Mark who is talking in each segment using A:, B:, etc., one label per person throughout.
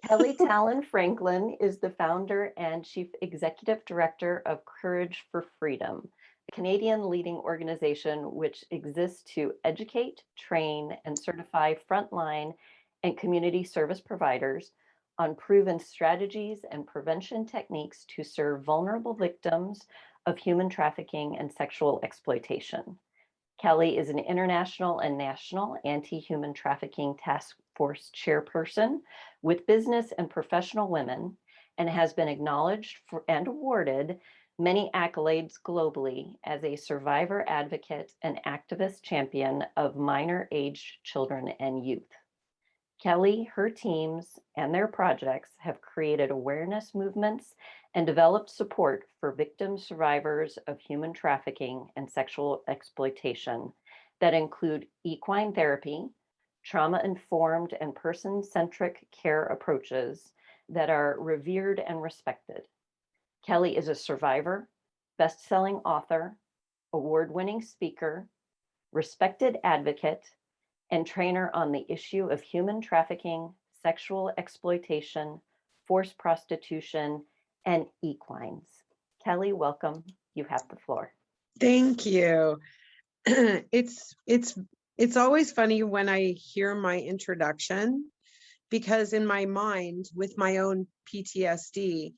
A: Kelly Tallon Franklin is the founder and chief executive director of Courage for Freedom, a Canadian leading organization which exists to educate, train, and certify frontline and community service providers on proven strategies and prevention techniques to serve vulnerable victims of human trafficking and sexual exploitation. Kelly is an international and national anti-human trafficking task force chairperson with business and professional women and has been acknowledged for and awarded many accolades globally as a survivor advocate and activist champion of minor-aged children and youth. Kelly, her teams, and their projects have created awareness movements and developed support for victim survivors of human trafficking and sexual exploitation that include equine therapy, trauma-informed and person-centric care approaches that are revered and respected. Kelly is a survivor, best-selling author, award-winning speaker, respected advocate, and trainer on the issue of human trafficking, sexual exploitation, forced prostitution, and equines. Kelly, welcome. You have the floor.
B: Thank you. It's always funny when I hear my introduction, because in my mind, with my own PTSD,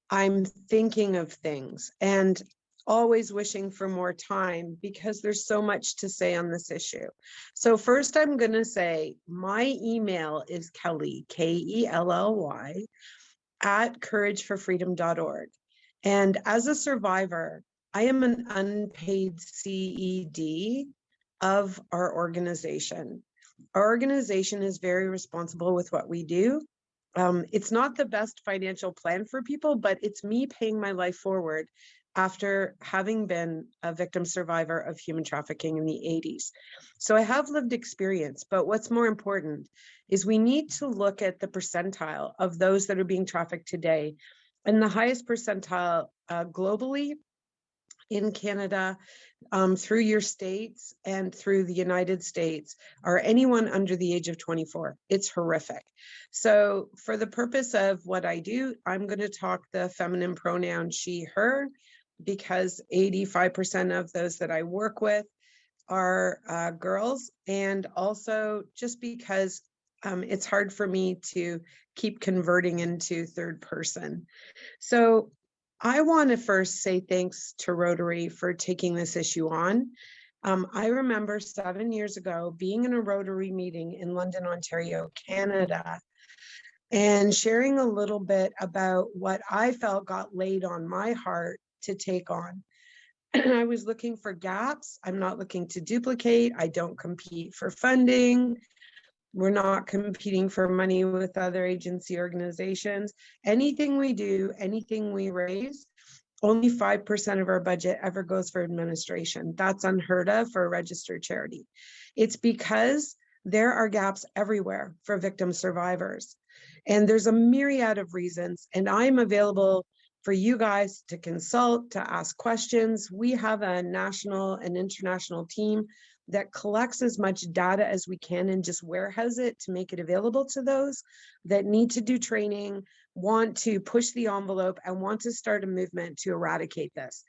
B: I'm thinking of things and always wishing for more time because there's so much to say on this issue. So first I'm going to say my email is Kelly, Kelly, at courageforfreedom.org. And as a survivor, I am an unpaid CED of our organization. Our organization is very responsible with what we do. It's not the best financial plan for people, but it's me paying my life forward after having been a victim survivor of human trafficking in the 80s. So I have lived experience, but what's more important is we need to look at the percentile of those that are being trafficked today. And the highest percentile globally in Canada, through your states and through the United States, are anyone under the age of 24. It's horrific. So for the purpose of what I do, I'm going to talk the feminine pronoun she, her, because 85% of those that I work with are girls, and also just because it's hard for me to keep converting into third person. So I want to first say thanks to Rotary for taking this issue on. I remember 7 years ago being in a Rotary meeting in London, Ontario, Canada, and sharing a little bit about what I felt got laid on my heart to take on. I was looking for gaps. I'm not looking to duplicate. I don't compete for funding. We're not competing for money with other agency organizations. Anything we do, anything we raise, only 5% of our budget ever goes for administration. That's unheard of for a registered charity. It's because there are gaps everywhere for victim survivors. And there's a myriad of reasons, and I'm available for you guys to consult, to ask questions. We have a national and international team that collects as much data as we can and just warehouse it to make it available to those that need to do training, want to push the envelope, and want to start a movement to eradicate this.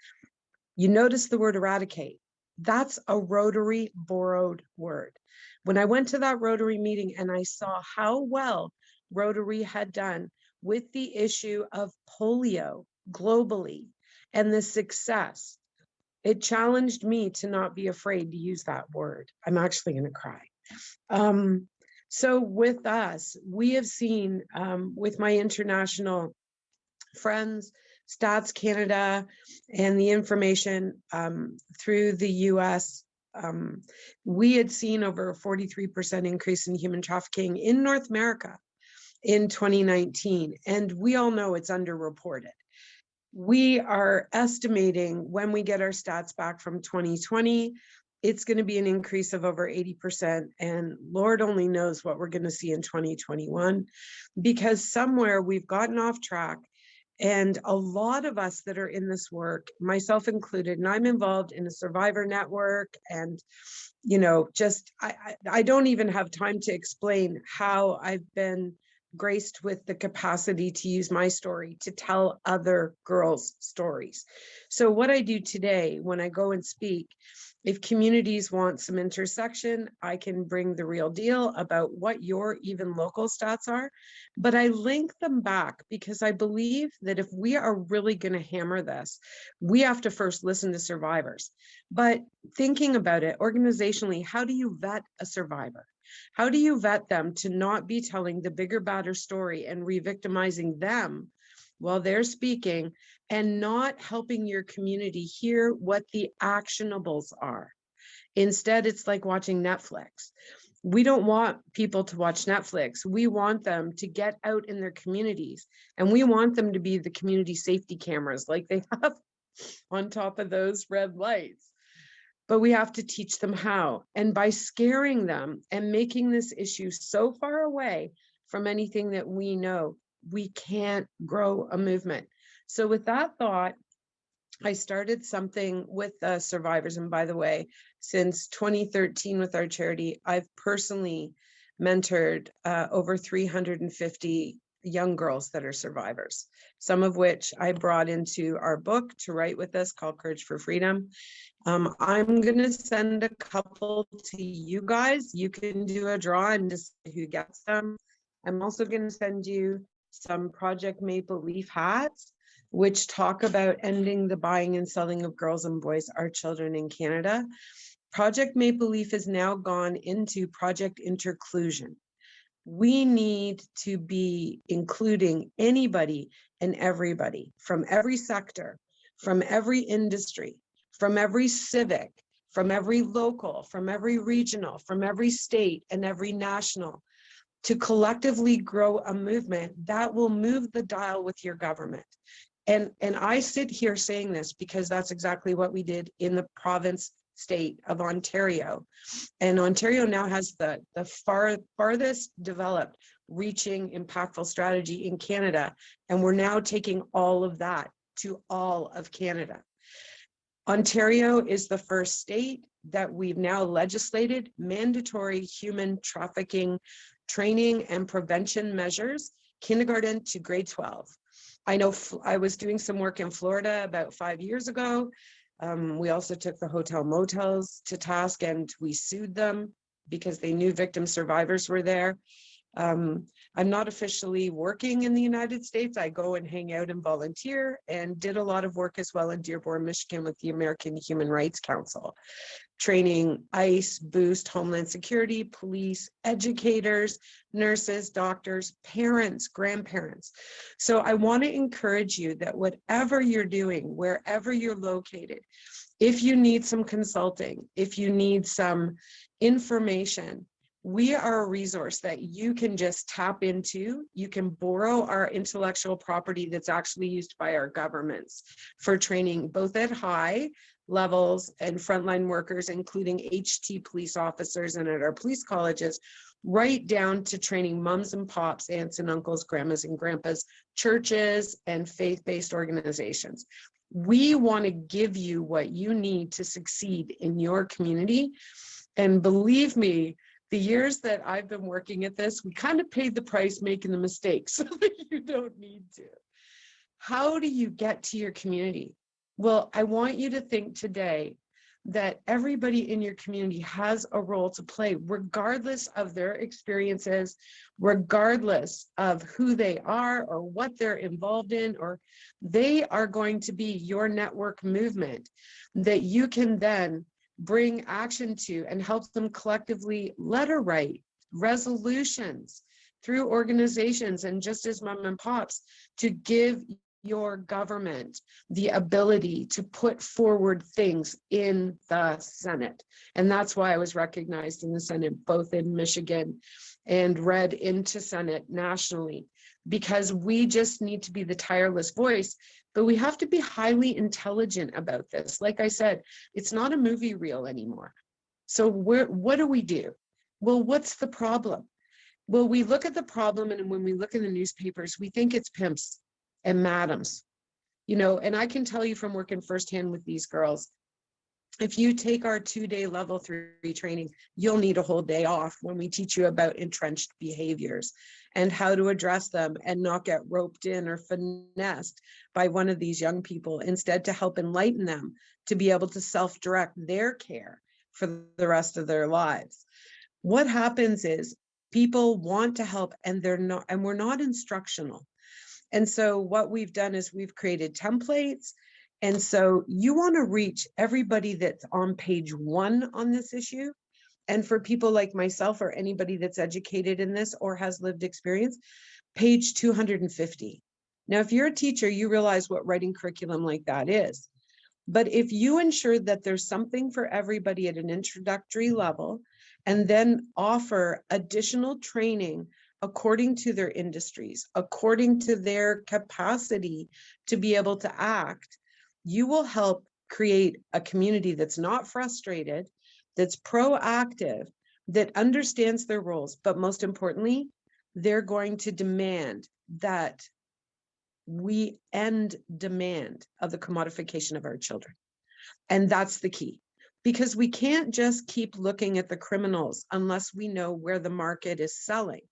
B: You notice the word eradicate. That's a Rotary borrowed word. When I went to that Rotary meeting and I saw how well Rotary had done with the issue of polio globally and the success, it challenged me to not be afraid to use that word. I'm actually going to cry. So with us, we have seen with my international friends, Stats Canada, and the information through the US, we had seen over a 43% increase in human trafficking in North America in 2019. And we all know it's underreported. We are estimating when we get our stats back from 2020, it's going to be an increase of over 80%. And Lord only knows what we're going to see in 2021, because somewhere we've gotten off track. And a lot of us that are in this work, myself included, and I'm involved in a survivor network, and I don't even have time to explain how I've been graced with the capacity to use my story to tell other girls' stories. So what I do today when I go and speak, if communities want some intersection, I can bring the real deal about what your even local stats are, but I link them back because I believe that if we are really going to hammer this, we have to first listen to survivors. But thinking about it organizationally, how do you vet a survivor? How do you vet them to not be telling the bigger, badder story and re-victimizing them while they're speaking and not helping your community hear what the actionables are? Instead, it's like watching Netflix. We don't want people to watch Netflix. We want them to get out in their communities, and we want them to be the community safety cameras like they have on top of those red lights. But we have to teach them how. And by scaring them and making this issue so far away from anything that we know, we can't grow a movement. So with that thought, I started something with survivors. And by the way, since 2013 with our charity, I've personally mentored over 350 young girls that are survivors, some of which I brought into our book to write with us called Courage for Freedom. I'm going to send a couple to you guys. You can do a draw and decide who gets them. I'm also going to send you some Project Maple Leaf hats, which talk about ending the buying and selling of girls and boys, our children in Canada. Project Maple Leaf has now gone into Project Interclusion. We need to be including anybody and everybody from every sector, from every industry, from every civic, from every local, from every regional, from every state and every national, to collectively grow a movement that will move the dial with your government. And I sit here saying this because that's exactly what we did in the province state of Ontario. And Ontario now has the farthest developed reaching impactful strategy in Canada. And we're now taking all of that to all of Canada. Ontario is the first state that we've now legislated mandatory human trafficking training and prevention measures, kindergarten to grade 12. I know I was doing some work in Florida about 5 years ago. We also took the hotel motels to task and we sued them because they knew victim survivors were there. I'm not officially working in the United States. I go and hang out and volunteer, and did a lot of work as well in Dearborn, Michigan with the American Human Rights Council, training ICE, Boost, Homeland Security, police, educators, nurses, doctors, parents, grandparents. So I want to encourage you that whatever you're doing, wherever you're located, if you need some consulting, if you need some information, we are a resource that you can just tap into. You can borrow our intellectual property that's actually used by our governments for training, both at high levels and frontline workers, including HT police officers and at our police colleges, right down to training mums and pops, aunts and uncles, grandmas and grandpas, churches and faith-based organizations. We want to give you what you need to succeed in your community. And believe me, the years that I've been working at this, we kind of paid the price making the mistakes so that you don't need to. How do you get to your community? Well, I want you to think today that everybody in your community has a role to play, regardless of their experiences, regardless of who they are or what they're involved in, or they are going to be your network movement that you can then bring action to and help them collectively letter write resolutions through organizations and just as mom and pops to give your government the ability to put forward things in the Senate. And that's why I was recognized in the Senate, both in Michigan and read into Senate nationally, because we just need to be the tireless voice, but we have to be highly intelligent about this. Like I said, it's not a movie reel anymore. So what do we do? Well, what's the problem? Well, we look at the problem, and when we look in the newspapers, we think it's pimps and madams, you know, and I can tell you from working firsthand with these girls, if you take our 2-day level 3 training, you'll need a whole day off when we teach you about entrenched behaviors and how to address them and not get roped in or finessed by one of these young people, instead to help enlighten them to be able to self-direct their care for the rest of their lives. What happens is people want to help and they're not, and we're not instructional. And so what we've done is we've created templates. And so you want to reach everybody that's on page 1 on this issue. And for people like myself or anybody that's educated in this or has lived experience, page 250. Now, if you're a teacher, you realize what writing curriculum like that is. But if you ensure that there's something for everybody at an introductory level, and then offer additional training according to their industries, according to their capacity to be able to act, you will help create a community that's not frustrated, that's proactive, that understands their roles, but most importantly, they're going to demand that we end demand of the commodification of our children. And that's the key, because we can't just keep looking at the criminals unless we know where the market is selling.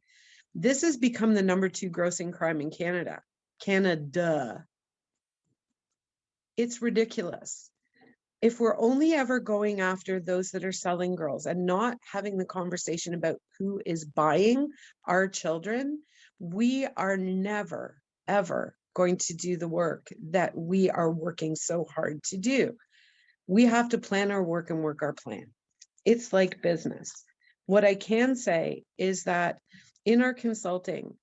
B: This has become the number 2 grossing crime in Canada. Canada. It's ridiculous. If we're only ever going after those that are selling girls and not having the conversation about who is buying our children, we are never, ever going to do the work that we are working so hard to do. We have to plan our work and work our plan. It's like business. What I can say is that in our consulting,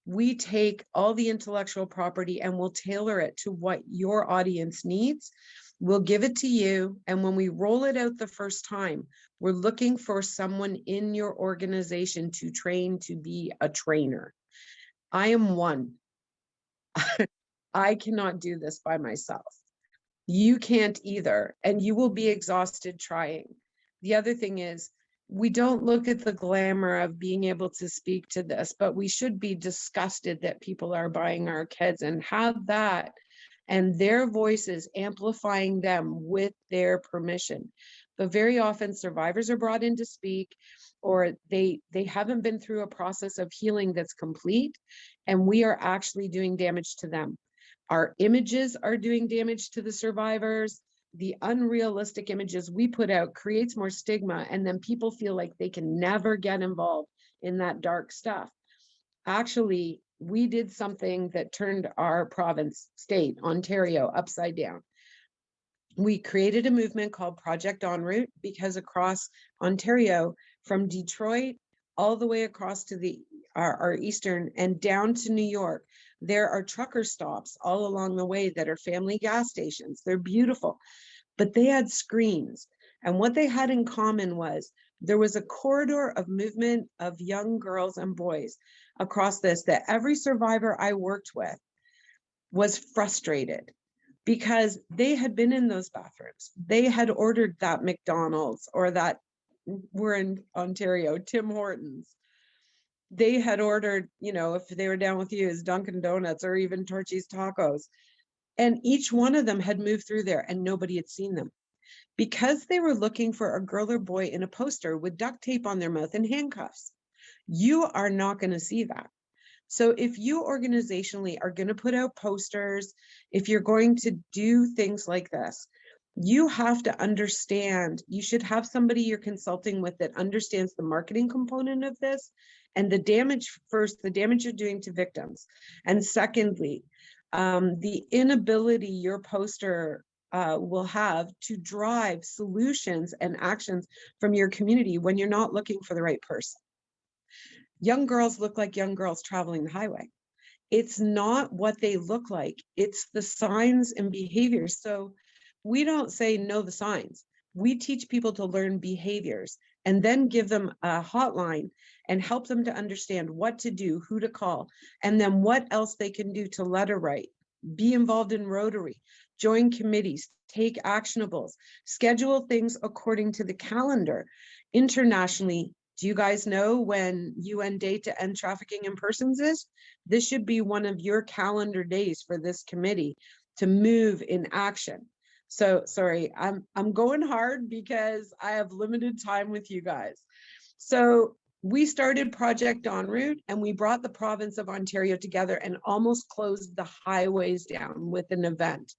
B: we take all the intellectual property and we'll tailor it to what your audience needs. We'll give it to you. And when we roll it out the first time, we're looking for someone in your organization to train to be a trainer. I am one. I cannot do this by myself. You can't either, and you will be exhausted trying. The other thing is, we don't look at the glamour of being able to speak to this, but we should be disgusted that people are buying our kids and have that and their voices amplifying them with their permission. But very often survivors are brought in to speak, or they haven't been through a process of healing that's complete, and we are actually doing damage to them. Our images are doing damage to the survivors. The unrealistic images we put out creates more stigma, and then people feel like they can never get involved in that dark stuff. Actually, we did something that turned our province, state, Ontario, upside down. We created a movement called Project En Route, because across Ontario, from Detroit all the way across to our eastern and down to New York, there are trucker stops all along the way that are family gas stations. They're beautiful, but they had screens. And what they had in common was there was a corridor of movement of young girls and boys across this, that every survivor I worked with was frustrated because they had been in those bathrooms. They had ordered that McDonald's, or that, we're in Ontario, Tim Hortons. They had ordered, if they were down with you, is Dunkin' Donuts or even Torchy's Tacos. And each one of them had moved through there and nobody had seen them, because they were looking for a girl or boy in a poster with duct tape on their mouth and handcuffs. You are not going to see that. So if you organizationally are going to put out posters, if you're going to do things like this, you have to understand, you should have somebody you're consulting with that understands the marketing component of this, and the damage you're doing to victims. And secondly, the inability your poster will have to drive solutions and actions from your community when you're not looking for the right person. Young girls look like young girls traveling the highway. It's not what they look like, it's the signs and behaviors. So we don't say know the signs. We teach people to learn behaviors and then give them a hotline and help them to understand what to do, who to call, and then what else they can do to letter write, be involved in Rotary, join committees, take actionables, schedule things according to the calendar. Internationally, do you guys know when UN Day to End Trafficking in Persons is? This should be one of your calendar days for this committee to move in action. So sorry, I'm going hard because I have limited time with you guys. So We started Project En Route, and we brought the province of Ontario together and almost closed the highways down with an event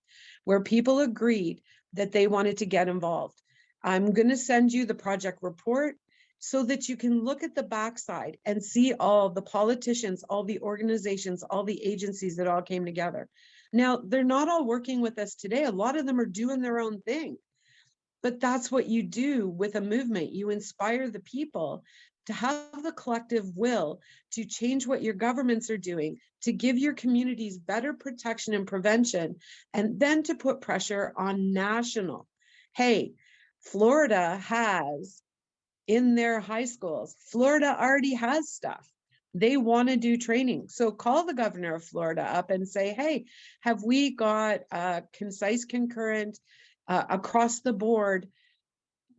B: where people agreed that they wanted to get involved. I'm going to send you the project report so that you can look at the backside and see all the politicians, all the organizations, all the agencies that all came together. Now, they're not all working with us today. A lot of them are doing their own thing. But that's what you do with a movement. You inspire the people to have the collective will to change what your governments are doing, to give your communities better protection and prevention, and then to put pressure on national. Hey, Florida has in their high schools, Florida already has stuff. They want to do training. So call the governor of Florida up and say, hey, have we got a concise, concurrent, across the board,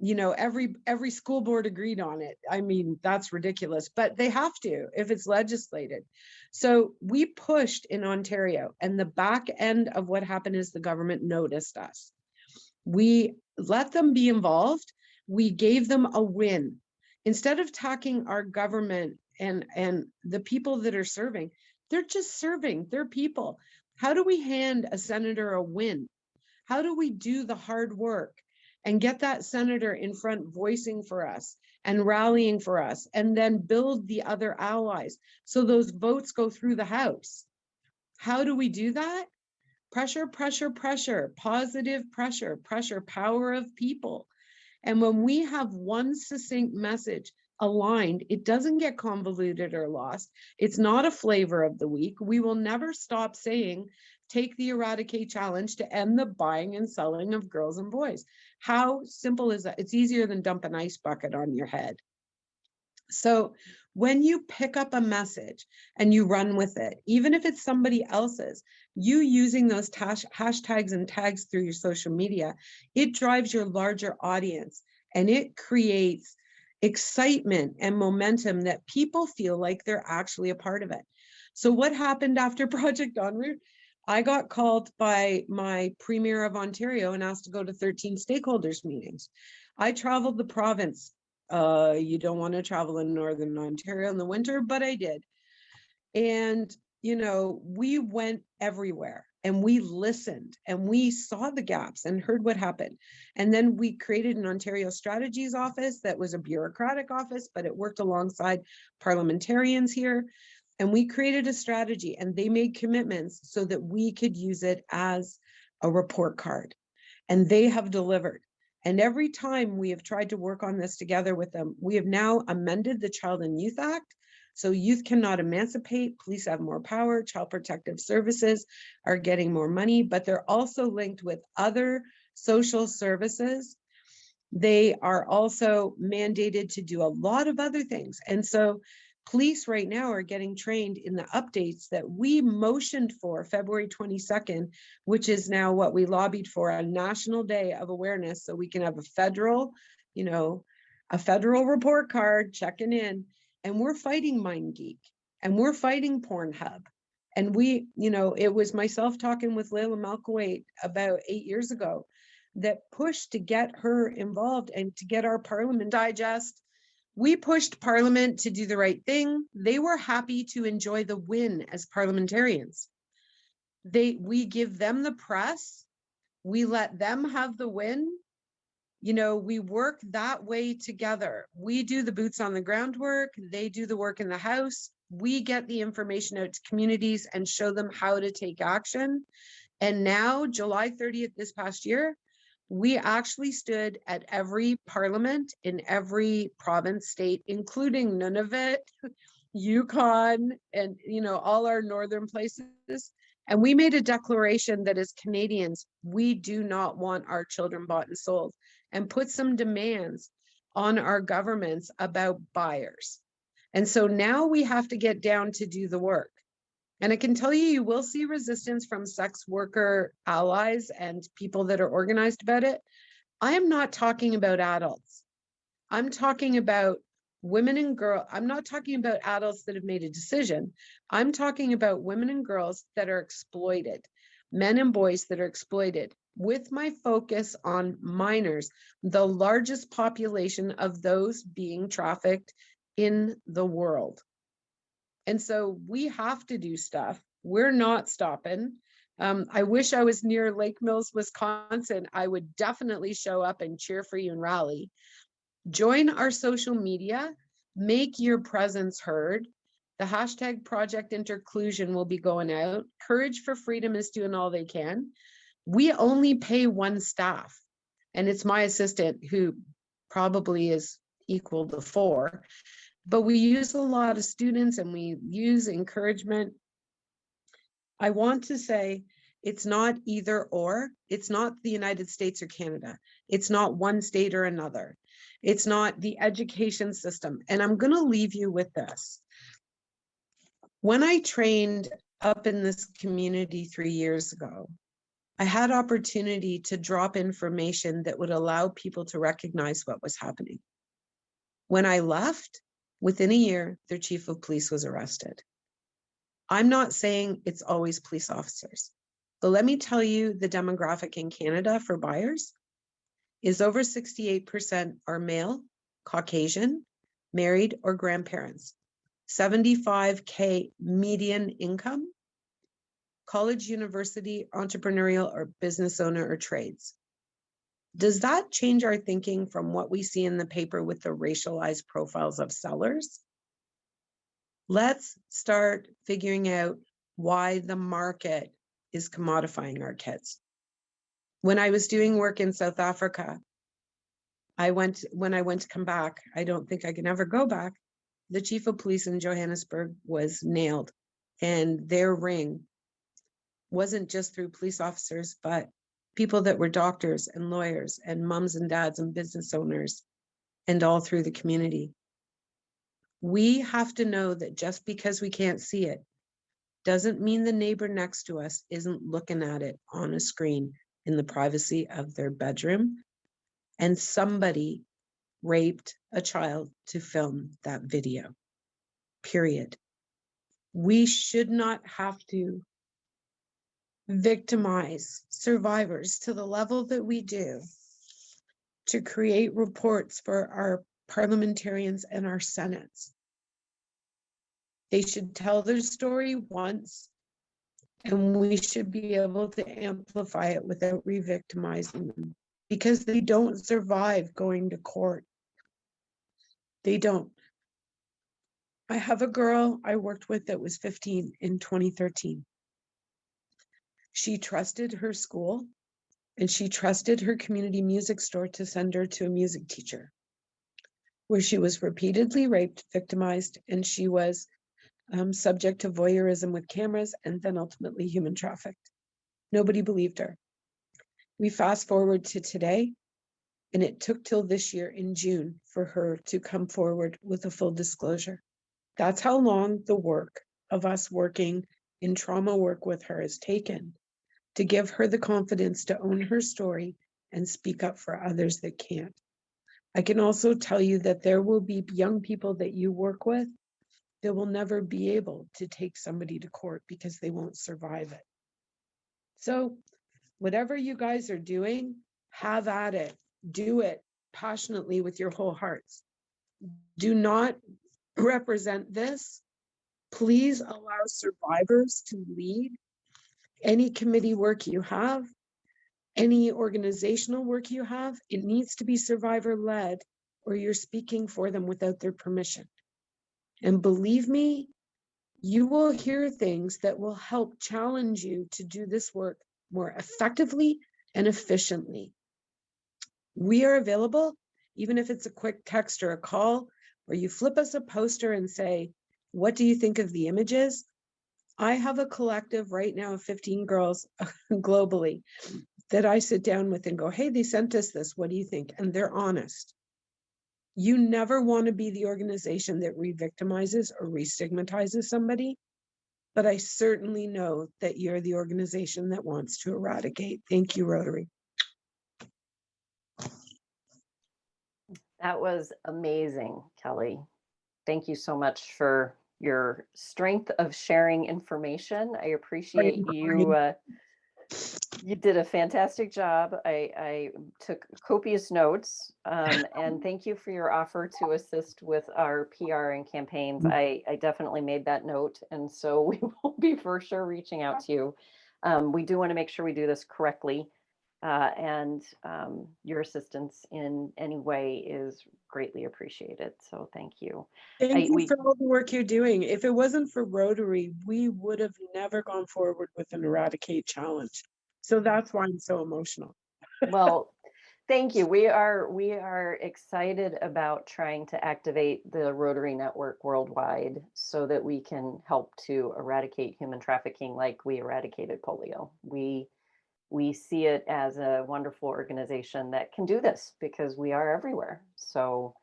B: every school board agreed on it. I mean, that's ridiculous, but they have to if it's legislated. So we pushed in Ontario, and the back end of what happened is the government noticed us. We let them be involved. We gave them a win. Instead of attacking our government and the people that are serving, they're just serving their people. How do we hand a senator a win? How do we do the hard work and get that senator in front voicing for us and rallying for us, and then build the other allies so those votes go through the House? How do we do that? Pressure, pressure, pressure, positive pressure, pressure, power of people. And when we have one succinct message aligned, it doesn't get convoluted or lost. It's not a flavor of the week. We will never stop saying, take the Eradicate Challenge to end the buying and selling of girls and boys. How simple is that? It's easier than dump an ice bucket on your head. So when you pick up a message and you run with it, even if it's somebody else's, you using those hashtags and tags through your social media, it drives your larger audience and it creates excitement and momentum that people feel like they're actually a part of it. So what happened after Project En Route? I got called by my Premier of Ontario and asked to go to 13 stakeholders meetings. I traveled the province. You don't want to travel in Northern Ontario in the winter, but I did. And, we went everywhere and we listened and we saw the gaps and heard what happened. And then we created an Ontario Strategies Office that was a bureaucratic office, but it worked alongside parliamentarians here. And we created a strategy and they made commitments so that we could use it as a report card. And they have delivered. And every time we have tried to work on this together with them, we have now amended the Child and Youth Act. So youth cannot emancipate, police have more power, child protective services are getting more money, but they're also linked with other social services. They are also mandated to do a lot of other things. And so police right now are getting trained in the updates that we motioned for February 22nd, which is now what we lobbied for, a national day of awareness, so we can have a federal report card checking in. And we're fighting MindGeek and we're fighting Pornhub. And it was myself talking with Layla Malkawait about 8 years ago that pushed to get her involved and to get our Parliament digest. We pushed Parliament to do the right thing. They were happy to enjoy the win as parliamentarians. We give them the press. We let them have the win. We work that way together. We do the boots on the ground work. They do the work in the House. We get the information out to communities and show them how to take action. And now, July 30th this past year, we actually stood at every parliament in every province, state, including Nunavut, Yukon, and all our northern places. And we made a declaration that as Canadians, we do not want our children bought and sold, and put some demands on our governments about buyers. And so now we have to get down to do the work. And I can tell you, you will see resistance from sex worker allies and people that are organized about it. I am not talking about adults. I'm talking about women and girls. I'm not talking about adults that have made a decision. I'm talking about women and girls that are exploited, men and boys that are exploited, with my focus on minors, the largest population of those being trafficked in the world. And so we have to do stuff. We're not stopping. I wish I was near Lake Mills, Wisconsin. I would definitely show up and cheer for you and rally. Join our social media, make your presence heard. The hashtag Project Interclusion will be going out. Courage for Freedom is doing all they can. We only pay one staff, and it's my assistant who probably is equal to 4. But we use a lot of students and we use encouragement. I want to say it's not either or. It's not the United States or Canada. It's not one state or another. It's not the education system. And I'm going to leave you with this. When I trained up in this community 3 years ago, I had opportunity to drop information that would allow people to recognize what was happening. When I left, within a year, their chief of police was arrested. I'm not saying it's always police officers, but let me tell you the demographic in Canada for buyers is over 68% are male, Caucasian, married, or grandparents. 75K median income, college, university, entrepreneurial, or business owner or trades. Does that change our thinking from what we see in the paper with the racialized profiles of sellers? Let's start figuring out why the market is commodifying our kids. When I was doing work in South Africa, when I went to come back, I don't think I can ever go back. The chief of police in Johannesburg was nailed, and their ring wasn't just through police officers, but people that were doctors and lawyers and moms and dads and business owners, and all through the community. We have to know that just because we can't see it doesn't mean the neighbor next to us isn't looking at it on a screen in the privacy of their bedroom, and somebody raped a child to film that video, period. We should not have to victimize survivors to the level that we do to create reports for our parliamentarians and our senates. They should tell their story once, and we should be able to amplify it without re-victimizing them, because they don't survive going to court. They don't. I have a girl I worked with that was 15 in 2013. She trusted her school and she trusted her community music store to send her to a music teacher, where she was repeatedly raped, victimized, and she was subject to voyeurism with cameras and then ultimately human trafficked. Nobody believed her. We fast forward to today, and it took till this year in June for her to come forward with a full disclosure. That's how long the work of us working in trauma work with her has taken, to give her the confidence to own her story and speak up for others that can't. I can also tell you that there will be young people that you work with that will never be able to take somebody to court because they won't survive it. So whatever you guys are doing, have at it. Do it passionately with your whole hearts. Do not represent this. Please allow survivors to lead any committee work you have, any organizational work you have. It needs to be survivor-led, or you're speaking for them without their permission. And believe me, you will hear things that will help challenge you to do this work more effectively and efficiently. We are available, even if it's a quick text or a call, or you flip us a poster and say, what do you think of the images? I have a collective right now of 15 girls globally that I sit down with and go, hey, they sent us this. What do you think? And they're honest. You never want to be the organization that re-victimizes or re-stigmatizes somebody, but I certainly know that you're the organization that wants to eradicate. Thank you, Rotary.
A: That was amazing, Kelly. Thank you so much for your strength of sharing information. I appreciate you You did a fantastic job. I took copious notes, and thank you for your offer to assist with our PR and campaigns. I definitely made that note, and so we will be for sure reaching out to you. We do want to make sure we do this correctly, and your assistance in any way is greatly appreciated. So thank you.
B: Thank you
A: We
B: for all the work you're doing. If it wasn't for Rotary, we would have never gone forward with an Eradicate challenge. So that's why I'm so emotional.
A: Well, thank you. We are excited about trying to activate the Rotary Network worldwide so that we can help to eradicate human trafficking like we eradicated polio. We see it as a wonderful organization that can do this because we are everywhere. So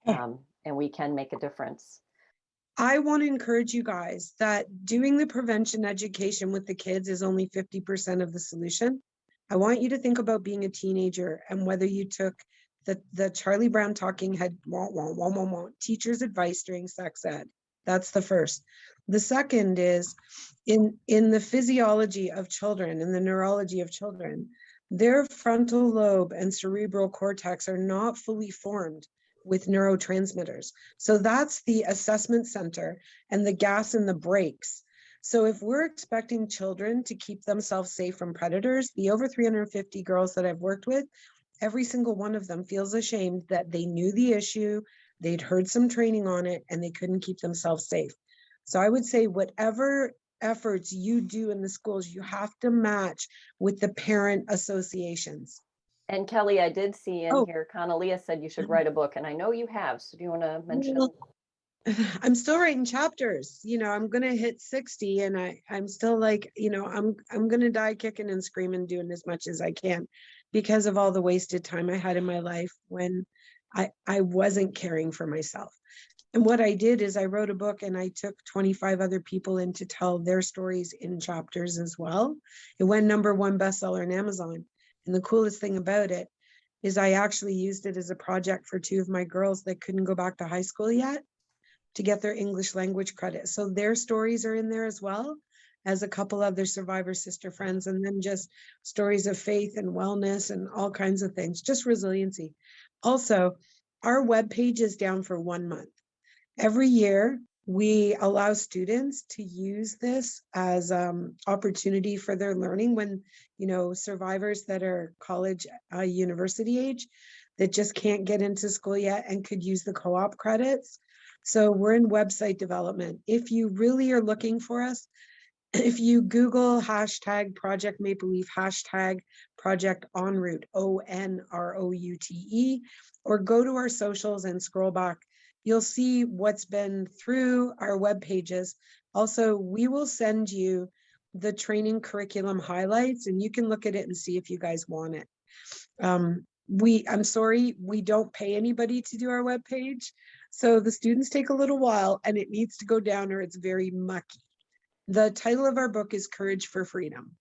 A: and we can make a difference.
B: I want to encourage you guys that doing the prevention education with the kids is only 50% of the solution. I want you to think about being a teenager and whether you took the Charlie Brown talking head teacher's advice during sex ed. That's the first. The second is in the physiology of children, in the neurology of children, their frontal lobe and cerebral cortex are not fully formed with neurotransmitters. So that's the assessment center and the gas and the brakes. So if we're expecting children to keep themselves safe from predators, the over 350 girls that I've worked with, every single one of them feels ashamed that they knew the issue, they'd heard some training on it, and they couldn't keep themselves safe. So I would say whatever efforts you do in the schools, you have to match with the parent associations.
A: And Kelly, I did see in
B: Oh,
A: here, Connellia said you should write a book, and I know you have. So do you want to mention?
B: well, I'm still writing chapters. I'm gonna hit 60 and I'm still like, I'm gonna die kicking and screaming, doing as much as I can because of all the wasted time I had in my life when I wasn't caring for myself. And what I did is I wrote a book and I took 25 other people in to tell their stories in chapters as well. It went #1 bestseller on Amazon. And the coolest thing about it is I actually used it as a project for 2 of my girls that couldn't go back to high school yet to get their English language credit. So their stories are in there as well as a couple other survivor sister friends, and then just stories of faith and wellness and all kinds of things, just resiliency. Also, our webpage is down for 1 month. Every year, we allow students to use this as opportunity for their learning when, survivors that are college, university age that just can't get into school yet and could use the co-op credits. So we're in website development. If you really are looking for us, if you Google hashtag Project Maple Leaf, hashtag Project En Route, ONROUTE, or go to our socials and scroll back, you'll see what's been through our web pages. Also, we will send you the training curriculum highlights and you can look at it and see if you guys want it. I'm sorry, we don't pay anybody to do our webpage. So the students take a little while and it needs to go down or it's very mucky. The title of our book is Courage for Freedom.